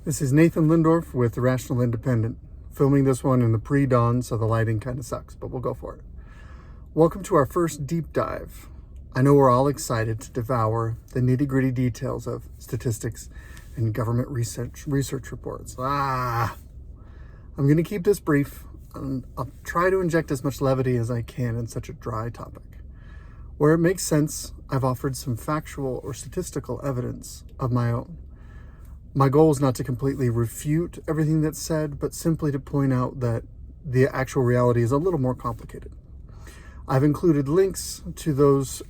This is Nathan Lindorf with The Rational Independent, filming this one in the pre-dawn, so the lighting kind of sucks, but we'll go for it. Welcome to our first deep dive. I know we're all excited to devour the nitty-gritty details of statistics and government research reports. I'm going to keep this brief, and I'll try to inject as much levity as I can in such a dry topic. Where it makes sense, I've offered some factual or statistical evidence of my own. My goal is not to completely refute everything that's said, but simply to point out that the actual reality is a little more complicated. I've included links to those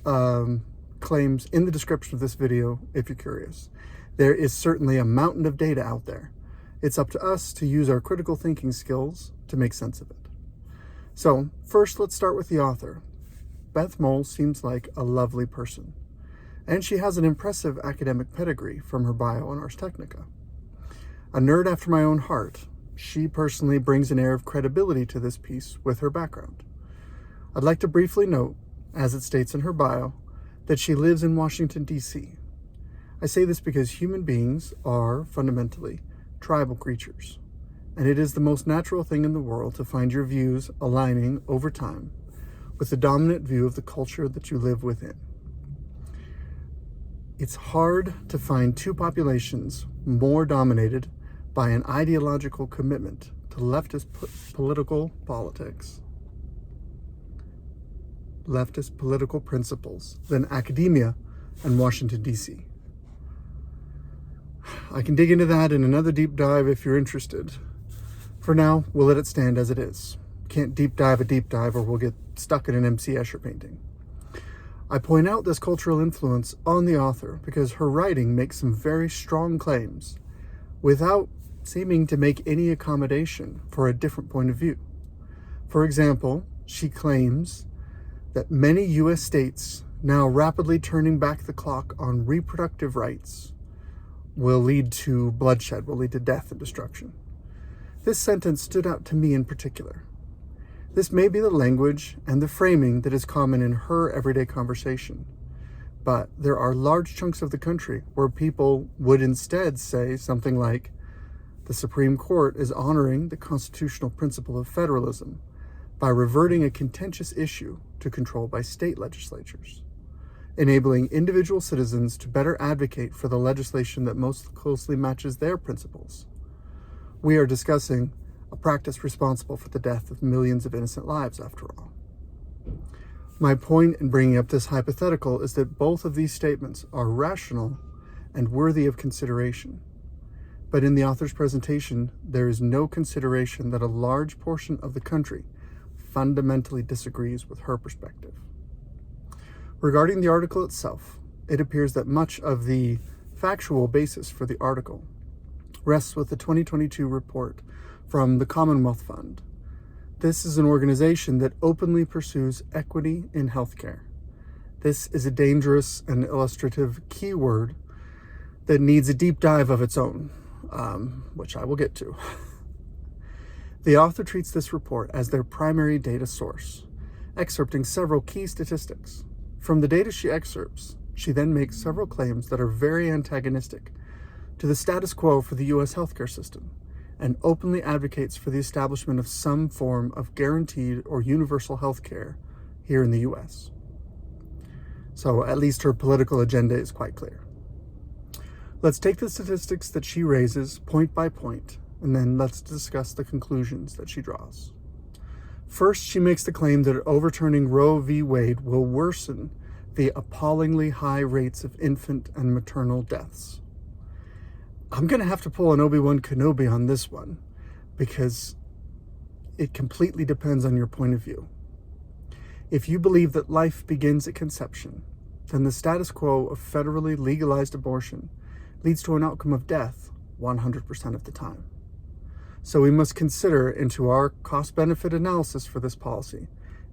claims in the description of this video if you're curious. There is certainly a mountain of data out there. It's up to us to use our critical thinking skills to make sense of it. So first, let's start with the author. Beth Mole seems like a lovely person, and she has an impressive academic pedigree from her bio on Ars Technica. A nerd after my own heart, she personally brings an air of credibility to this piece with her background. I'd like to briefly note, as it states in her bio, that she lives in Washington, D.C. I say this because human beings are fundamentally tribal creatures, and it is the most natural thing in the world to find your views aligning over time with the dominant view of the culture that you live within. It's hard to find two populations more dominated by an ideological commitment to leftist political principles than academia and Washington, D.C. I can dig into that in another deep dive if you're interested. For now, we'll let it stand as it is. Can't deep dive a deep dive or we'll get stuck in an M.C. Escher painting. I point out this cultural influence on the author because her writing makes some very strong claims without seeming to make any accommodation for a different point of view. For example, she claims that many U.S. states now rapidly turning back the clock on reproductive rights will lead to bloodshed, will lead to death and destruction. This sentence stood out to me in particular. This may be the language and the framing that is common in her everyday conversation, but there are large chunks of the country where people would instead say something like, the Supreme Court is honoring the constitutional principle of federalism by reverting a contentious issue to control by state legislatures, enabling individual citizens to better advocate for the legislation that most closely matches their principles. We are discussing a practice responsible for the death of millions of innocent lives, after all. My point in bringing up this hypothetical is that both of these statements are rational and worthy of consideration. But in the author's presentation, there is no consideration that a large portion of the country fundamentally disagrees with her perspective. Regarding the article itself, it appears that much of the factual basis for the article rests with the 2022 report from the Commonwealth Fund. This is an organization that openly pursues equity in healthcare. This is a dangerous and illustrative keyword that needs a deep dive of its own, which I will get to. The author treats this report as their primary data source, excerpting several key statistics. From the data she excerpts, she then makes several claims that are very antagonistic to the status quo for the U.S. healthcare system, and openly advocates for the establishment of some form of guaranteed or universal health care here in the U.S. So at least her political agenda is quite clear. Let's take the statistics that she raises point by point, and then let's discuss the conclusions that she draws. First, she makes the claim that overturning Roe v. Wade will worsen the appallingly high rates of infant and maternal deaths. I'm going to have to pull an Obi-Wan Kenobi on this one because it completely depends on your point of view. If you believe that life begins at conception, then the status quo of federally legalized abortion leads to an outcome of death 100% of the time. So we must consider into our cost-benefit analysis for this policy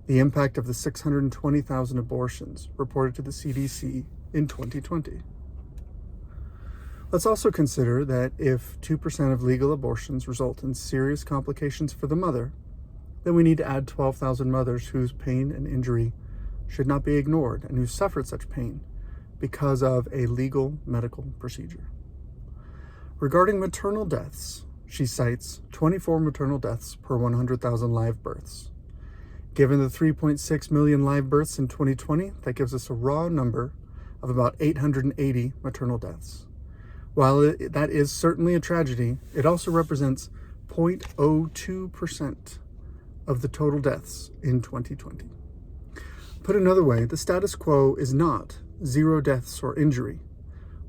the impact of the 620,000 abortions reported to the CDC in 2020. Let's also consider that if 2% of legal abortions result in serious complications for the mother, then we need to add 12,000 mothers whose pain and injury should not be ignored and who suffered such pain because of a legal medical procedure. Regarding maternal deaths, she cites 24 maternal deaths per 100,000 live births. Given the 3.6 million live births in 2020, that gives us a raw number of about 880 maternal deaths. While that is certainly a tragedy, it also represents 0.02% of the total deaths in 2020. Put another way, the status quo is not 0 deaths or injury,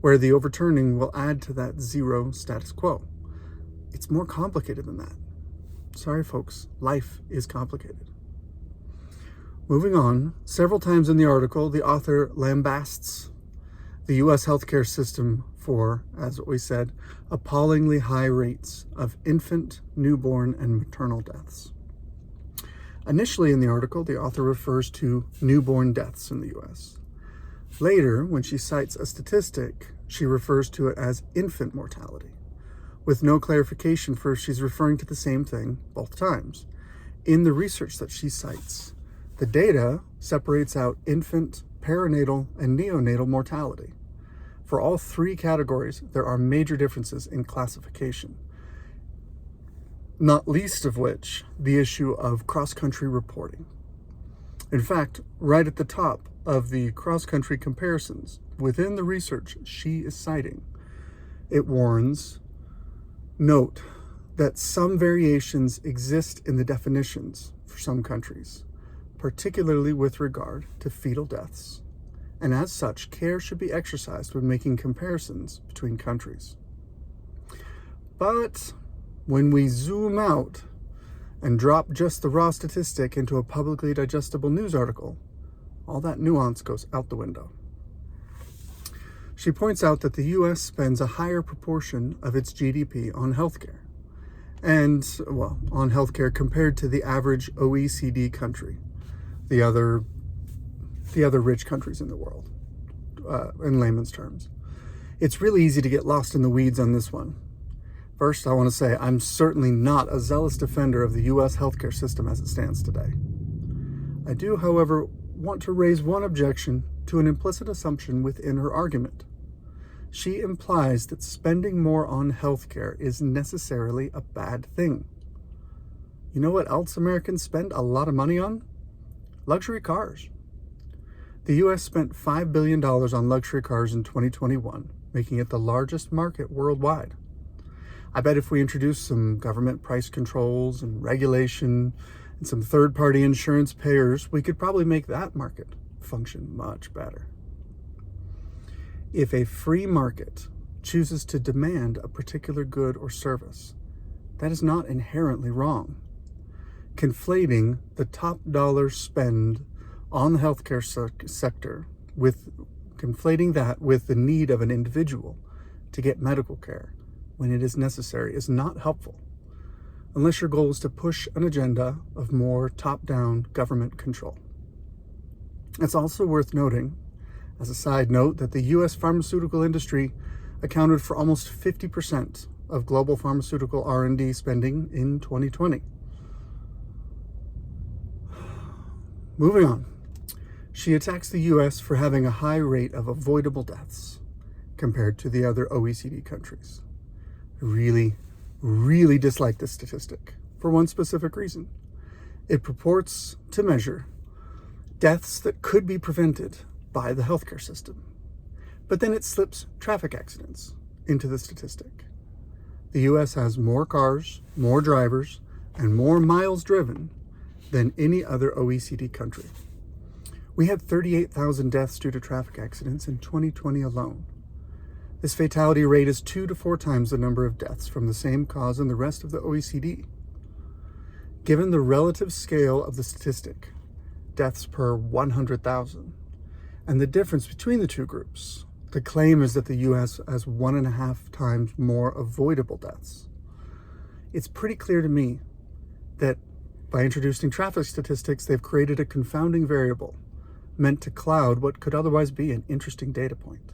where the overturning will add to that 0 status quo. It's more complicated than that. Sorry, folks, life is complicated. Moving on, several times in the article, the author lambasts the U.S. healthcare system for, as we said, appallingly high rates of infant, newborn, and maternal deaths. Initially in the article, the author refers to newborn deaths in the U.S. Later, when she cites a statistic, she refers to it as infant mortality, with no clarification for if she's referring to the same thing both times. In the research that she cites, the data separates out infant, perinatal, and neonatal mortality. For all 3 categories, there are major differences in classification, not least of which the issue of cross-country reporting. In fact, right at the top of the cross-country comparisons within the research she is citing, it warns, note that some variations exist in the definitions for some countries, particularly with regard to fetal deaths, and as such, care should be exercised when making comparisons between countries. But when we zoom out and drop just the raw statistic into a publicly digestible news article, all that nuance goes out the window. She points out that the U.S. spends a higher proportion of its GDP on healthcare, on healthcare compared to the average OECD country, the other rich countries in the world, in layman's terms. It's really easy to get lost in the weeds on this one. First, I want to say I'm certainly not a zealous defender of the U.S. healthcare system as it stands today. I do, however, want to raise one objection to an implicit assumption within her argument. She implies that spending more on healthcare is necessarily a bad thing. You know what else Americans spend a lot of money on? Luxury cars. The U.S. spent $5 billion on luxury cars in 2021, making it the largest market worldwide. I bet if we introduced some government price controls and regulation and some third-party insurance payers, we could probably make that market function much better. If a free market chooses to demand a particular good or service, that is not inherently wrong. Conflating the top dollar spend on the healthcare sector with the need of an individual to get medical care when it is necessary is not helpful, unless your goal is to push an agenda of more top-down government control. It's also worth noting, as a side note, that the U.S. pharmaceutical industry accounted for almost 50% of global pharmaceutical R&D spending in 2020. Moving on, she attacks the U.S. for having a high rate of avoidable deaths compared to the other OECD countries. I really dislike this statistic for one specific reason. It purports to measure deaths that could be prevented by the healthcare system, but then it slips traffic accidents into the statistic. The U.S. has more cars, more drivers, and more miles driven than any other OECD country. We had 38,000 deaths due to traffic accidents in 2020 alone. This fatality rate is 2 to 4 times the number of deaths from the same cause in the rest of the OECD. Given the relative scale of the statistic, deaths per 100,000, and the difference between the two groups, the claim is that the U.S. has 1.5 times more avoidable deaths. It's pretty clear to me that by introducing traffic statistics, they've created a confounding variable meant to cloud what could otherwise be an interesting data point.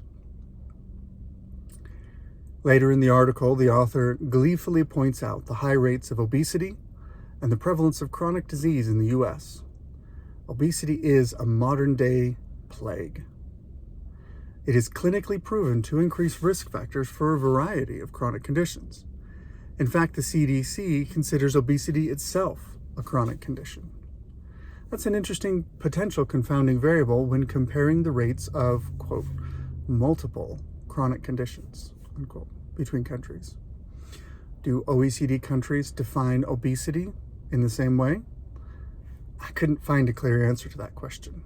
Later in the article, the author gleefully points out the high rates of obesity and the prevalence of chronic disease in the U.S. Obesity is a modern-day plague. It is clinically proven to increase risk factors for a variety of chronic conditions. In fact, the CDC considers obesity itself a chronic condition. That's an interesting potential confounding variable when comparing the rates of, quote, multiple chronic conditions, unquote, between countries. Do OECD countries define obesity in the same way? I couldn't find a clear answer to that question.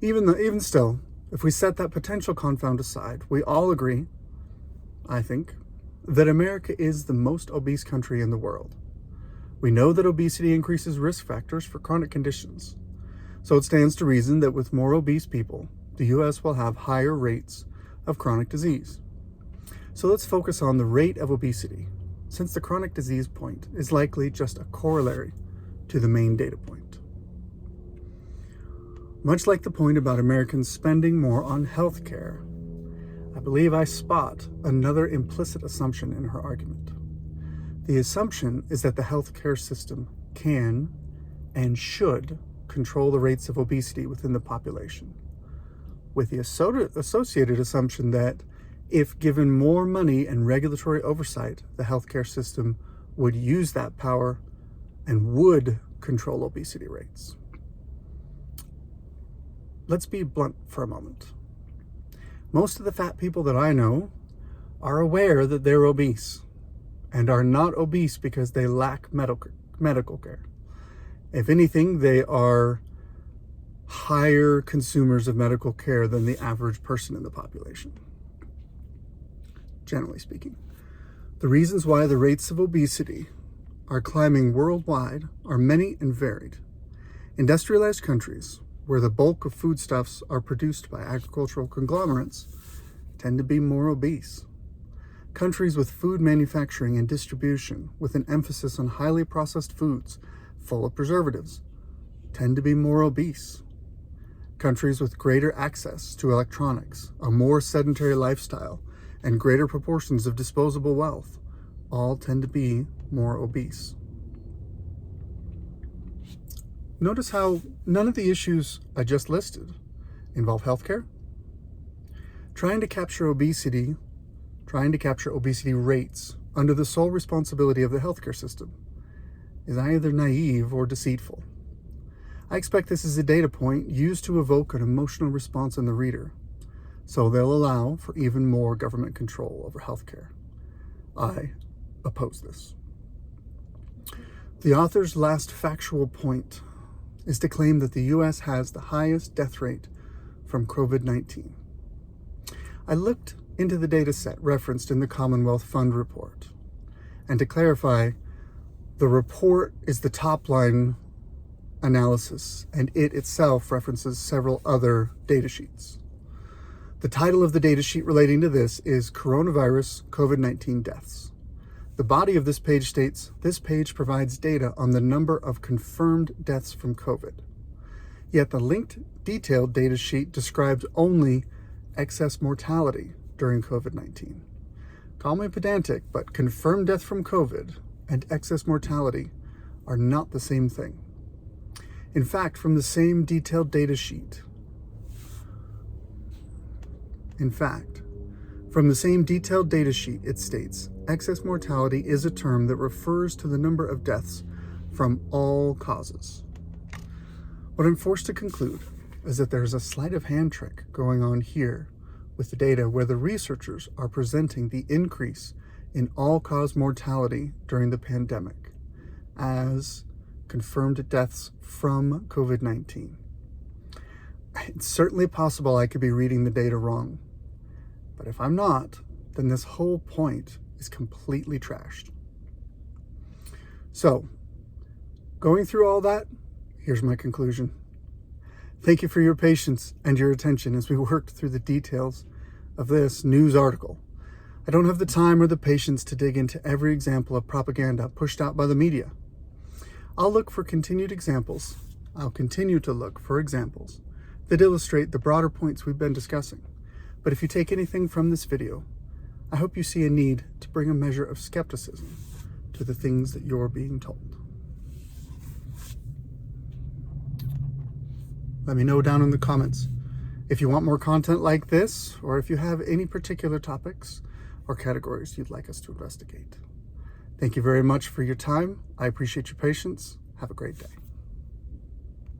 Even still, if we set that potential confound aside, we all agree, I think, that America is the most obese country in the world. We know that obesity increases risk factors for chronic conditions. So it stands to reason that with more obese people, the US will have higher rates of chronic disease. So let's focus on the rate of obesity, since the chronic disease point is likely just a corollary to the main data point. Much like the point about Americans spending more on health care, I believe I spot another implicit assumption in her argument. The assumption is that the healthcare system can and should control the rates of obesity within the population, with the associated assumption that if given more money and regulatory oversight, the healthcare system would use that power and would control obesity rates. Let's be blunt for a moment. Most of the fat people that I know are aware that they're obese and are not obese because they lack medical care. If anything, they are higher consumers of medical care than the average person in the population, generally speaking. The reasons why the rates of obesity are climbing worldwide are many and varied. Industrialized countries, where the bulk of foodstuffs are produced by agricultural conglomerates, tend to be more obese. Countries with food manufacturing and distribution, with an emphasis on highly processed foods full of preservatives, tend to be more obese. Countries with greater access to electronics, a more sedentary lifestyle, and greater proportions of disposable wealth all tend to be more obese. Notice how none of the issues I just listed involve healthcare. Trying to capture obesity rates under the sole responsibility of the healthcare system is either naive or deceitful. I expect this is a data point used to evoke an emotional response in the reader, so they'll allow for even more government control over healthcare. I oppose this. The author's last factual point is to claim that the US has the highest death rate from COVID-19. I looked into the data set referenced in the Commonwealth Fund report. And to clarify, the report is the top line analysis, and it itself references several other data sheets. The title of the data sheet relating to this is Coronavirus COVID-19 Deaths. The body of this page states, this page provides data on the number of confirmed deaths from COVID. Yet the linked detailed data sheet describes only excess mortality during COVID-19. Call me pedantic, but confirmed death from COVID and excess mortality are not the same thing. In fact, from the same detailed data sheet, it states, excess mortality is a term that refers to the number of deaths from all causes. What I'm forced to conclude is that there's a sleight of hand trick going on here with the data where the researchers are presenting the increase in all-cause mortality during the pandemic as confirmed deaths from COVID-19. It's certainly possible I could be reading the data wrong, but if I'm not, then this whole point is completely trashed. So, going through all that, here's my conclusion. Thank you for your patience and your attention as we worked through the details of this news article. I don't have the time or the patience to dig into every example of propaganda pushed out by the media. I'll continue to look for examples that illustrate the broader points we've been discussing. But if you take anything from this video, I hope you see a need to bring a measure of skepticism to the things that you're being told. Let me know down in the comments If you want more content like this, or if you have any particular topics or categories you'd like us to investigate. Thank you very much for your time. I appreciate your patience. Have a great day.